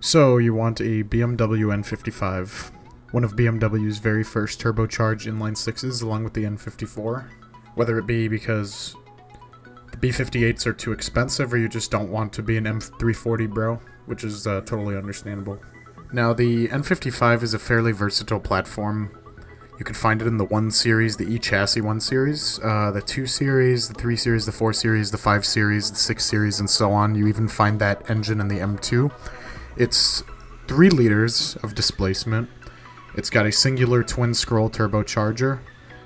So, you want a BMW N55, one of BMW's very first turbocharged inline sixes along with the N54, whether it be because the B58s are too expensive or you just don't want to be an M340 bro, which is totally understandable. Now, the N55 is a fairly versatile platform. You can find it in the 1 Series, the E-Chassis 1 Series, the 2 Series, the 3 Series, the 4 Series, the 5 Series, the 6 Series, and so on. You even find that engine in the M2. It's 3 liters of displacement. It's got a singular twin-scroll turbocharger.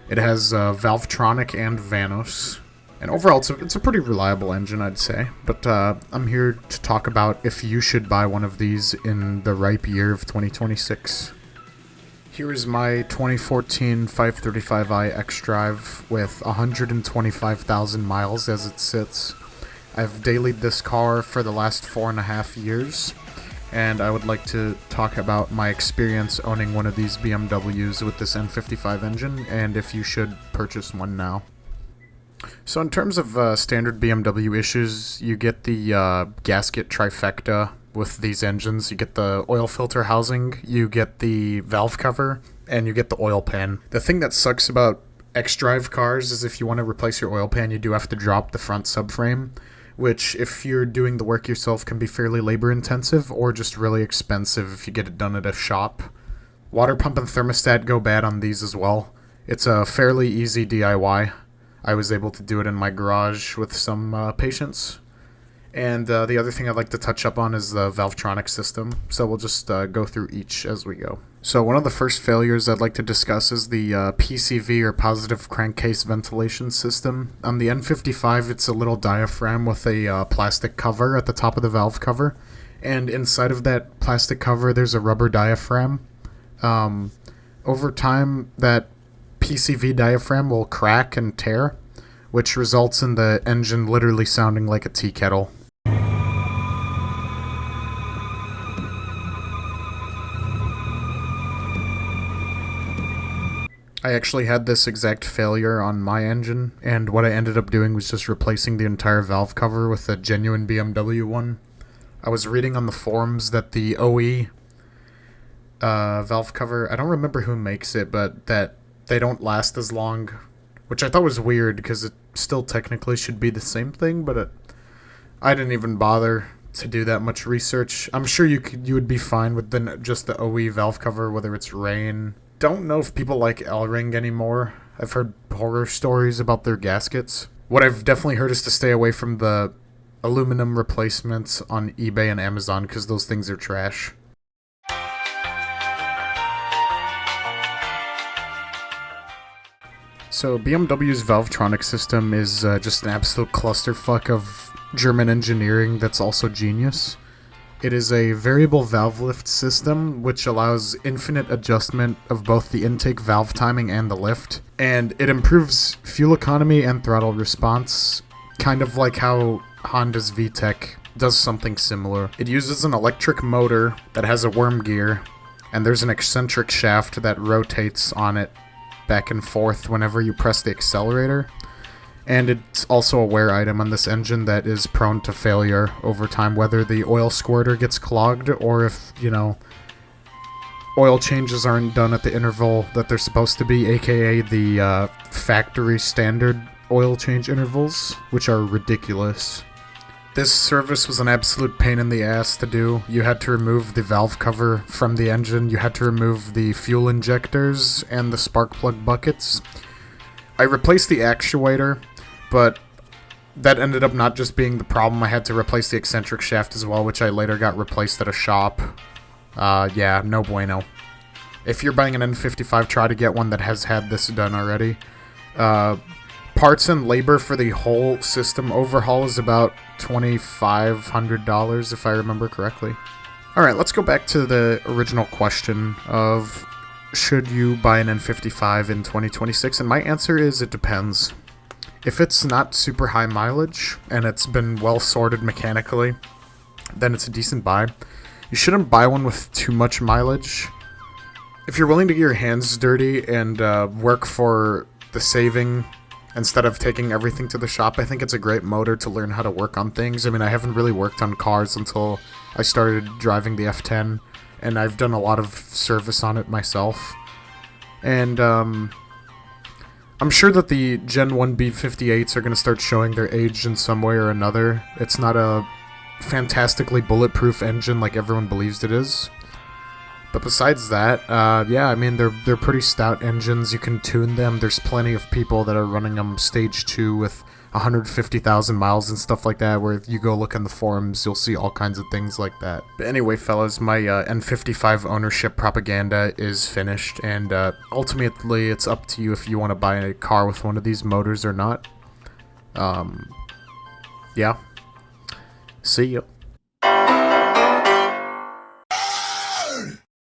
It has Valvetronic and Vanos. And overall, it's a pretty reliable engine, I'd say. But I'm here to talk about if you should buy one of these in the ripe year of 2026. Here is my 2014 535i X-Drive with 125,000 miles as it sits. I've dailied this car for the last 4.5 years. And I would like to talk about my experience owning one of these BMWs with this N55 engine, and if you should purchase one now. So in terms of standard BMW issues, you get the gasket trifecta with these engines. You get the oil filter housing, you get the valve cover, and you get the oil pan. The thing that sucks about X-Drive cars is if you want to replace your oil pan, you do have to drop the front subframe, which, if you're doing the work yourself, can be fairly labor-intensive or just really expensive if you get it done at a shop. Water pump and thermostat go bad on these as well. It's a fairly easy DIY. I was able to do it in my garage with some patience. And the other thing I'd like to touch up on is the Valvetronic system, so we'll just go through each as we go. So one of the first failures I'd like to discuss is the PCV, or positive crankcase ventilation system. On the N55, it's a little diaphragm with a plastic cover at the top of the valve cover, and inside of that plastic cover there's a rubber diaphragm. Over time, that PCV diaphragm will crack and tear, which results in the engine literally sounding like a tea kettle. I actually had this exact failure on my engine, and what I ended up doing was just replacing the entire valve cover with a genuine BMW one. I was reading on the forums that the OE valve cover, I don't remember who makes it, but that they don't last as long, which I thought was weird because it still technically should be the same thing, but I didn't even bother to do that much research. I'm sure you would be fine with just the OE valve cover, whether it's rain. Don't know if people like L-Ring anymore. I've heard horror stories about their gaskets. What I've definitely heard is to stay away from the aluminum replacements on eBay and Amazon because those things are trash. So BMW's Valvetronic system is just an absolute clusterfuck of German engineering that's also genius. It is a variable valve lift system which allows infinite adjustment of both the intake valve timing and the lift, and it improves fuel economy and throttle response, kind of like how Honda's VTEC does something similar. It uses an electric motor that has a worm gear, and there's an eccentric shaft that rotates on it back and forth whenever you press the accelerator. And it's also a wear item on this engine that is prone to failure over time, whether the oil squirter gets clogged or if, oil changes aren't done at the interval that they're supposed to be, aka the factory standard oil change intervals, which are ridiculous. This service was an absolute pain in the ass to do. You had to remove the valve cover from the engine, you had to remove the fuel injectors and the spark plug buckets. I replaced the actuator, but that ended up not just being the problem. I had to replace the eccentric shaft as well, which I later got replaced at a shop. Yeah, no bueno. If you're buying an N55, try to get one that has had this done already. parts and labor for the whole system overhaul is about $2,500, if I remember correctly. Alright, let's go back to the original question of should you buy an N55 in 2026, and my answer is it depends. If it's not super high mileage and it's been well sorted mechanically, then it's a decent buy. You shouldn't buy one with too much mileage. If you're willing to get your hands dirty and work for the saving instead of taking everything to the shop, I think it's a great motor to learn how to work on things. I mean, I haven't really worked on cars until I started driving the F10, and I've done a lot of service on it myself. And I'm sure that the Gen 1 B58s are going to start showing their age in some way or another. It's not a fantastically bulletproof engine like everyone believes it is. But besides that, yeah, I mean, they're pretty stout engines. You can tune them. There's plenty of people that are running them stage 2 with 150,000 miles and stuff like that, where if you go look in the forums, you'll see all kinds of things like that. But anyway, fellas, my N55 ownership propaganda is finished, and ultimately it's up to you if you want to buy a car with one of these motors or not. Yeah. See ya.